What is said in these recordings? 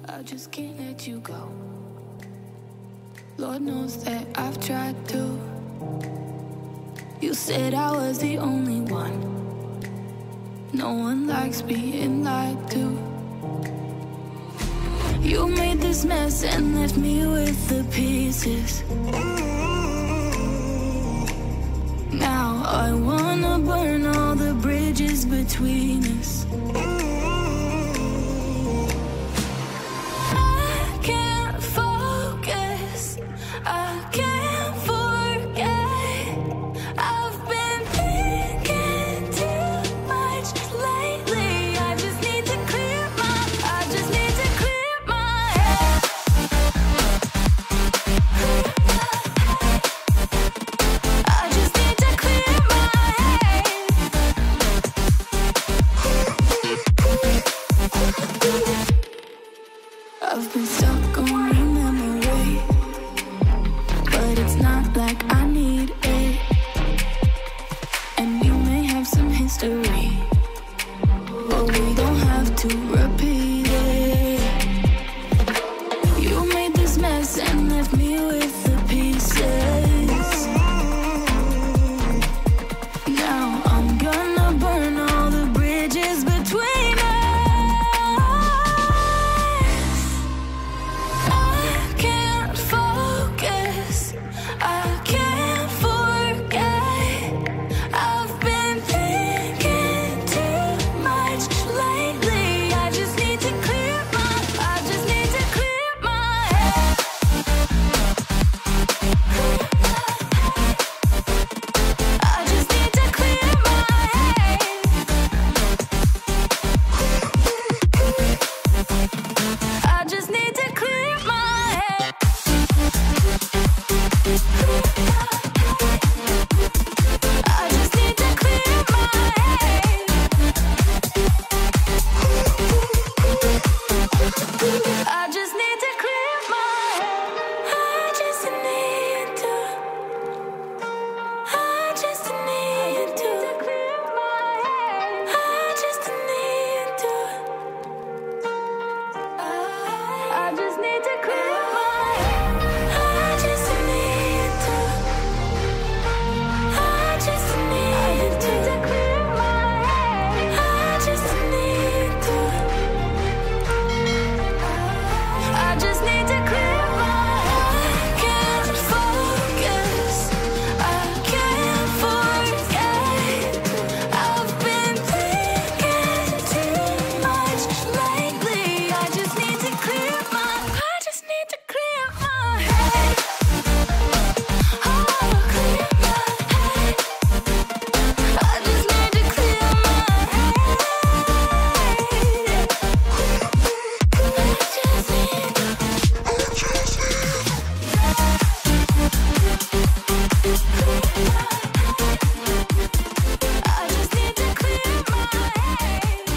I just can't let you go. Lord knows that I've tried to. You said I was the only one. No one likes being lied to. You made this mess and left me with the pieces. Now I wanna burn all the bridges between us. I can't focus, I can't forget. I've been thinking too much lately. I just need to clear my head. I just need to clear my head. I've been stuck on your memory, but it's not like I need it. And we may have some history, but we don't have to repeat it. You made this mess and left me with the pieces. Now I'm gonna burn all the bridges between us. I can't focus, I can't forget. I've been thinking too much lately. I just need to clear my head. I just need to clear my head. I just need to clear my head. I just need to clear my head. I just need to clear my head. I just need to. I just need to clear my head. I just need to. I just need to clear my head. I just need to. I just need to clear my head. I just need to. I just need to clear my head. I can't focus, I can't forget. I've been thinking too much lately. I just need to clear my head. Oh, clear my head. I just need to clear my head. I just need to clear my head.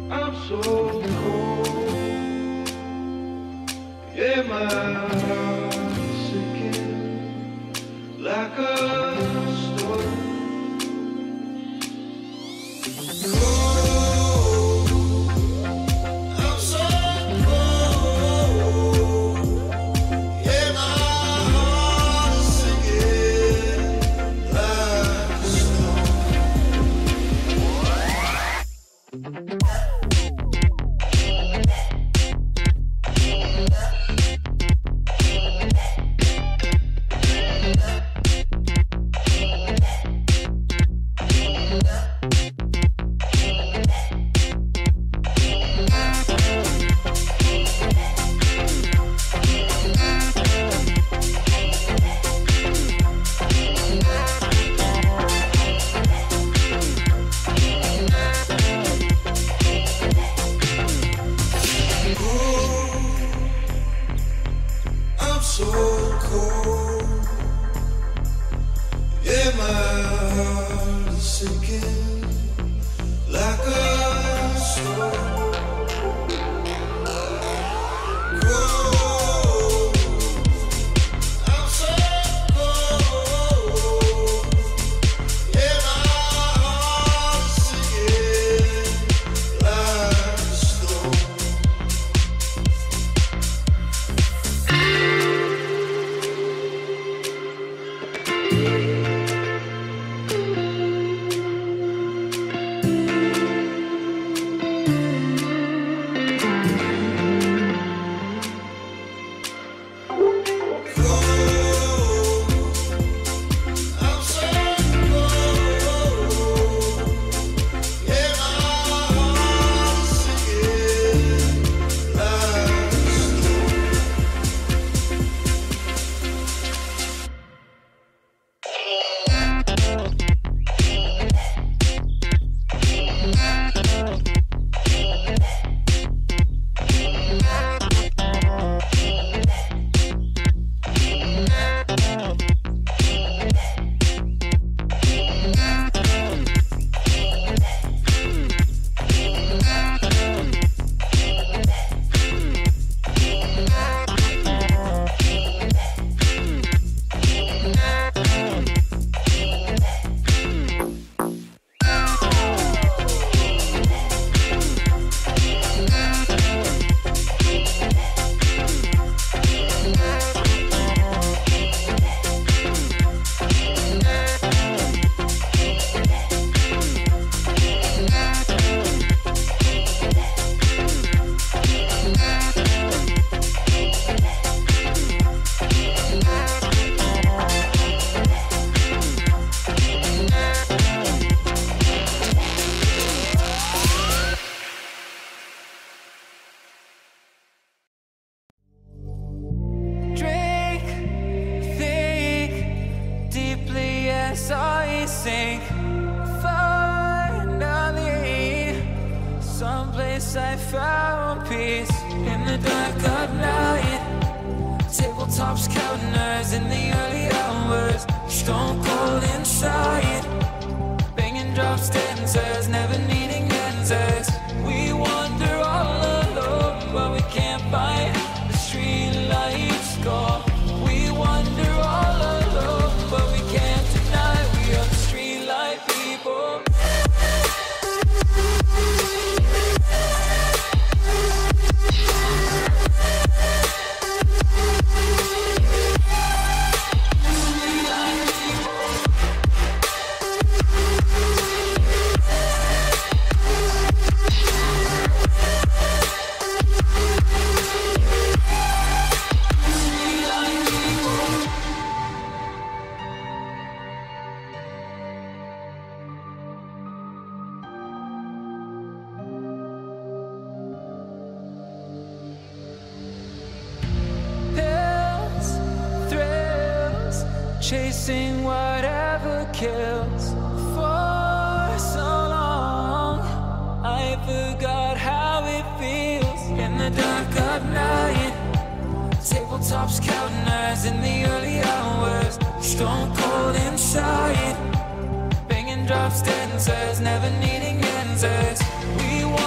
I'm so cold. Yeah, my heart's sinking like a storm. Cold. I'm so cold. Yeah, my heart's sinking like a storm. I found peace in the dark of night. Tabletops, counters in the early hours, stone cold inside. Banging drops, dancers, never needing answers. We wander all alone, but we can't find the street lights go. We wander all alone, but we can't deny we are the street light people. Chasing whatever kills. For so long I forgot how it feels in the dark of night. Tabletops, counters in the early hours, stone cold inside. Banging drops, dancers, never needing answers. We want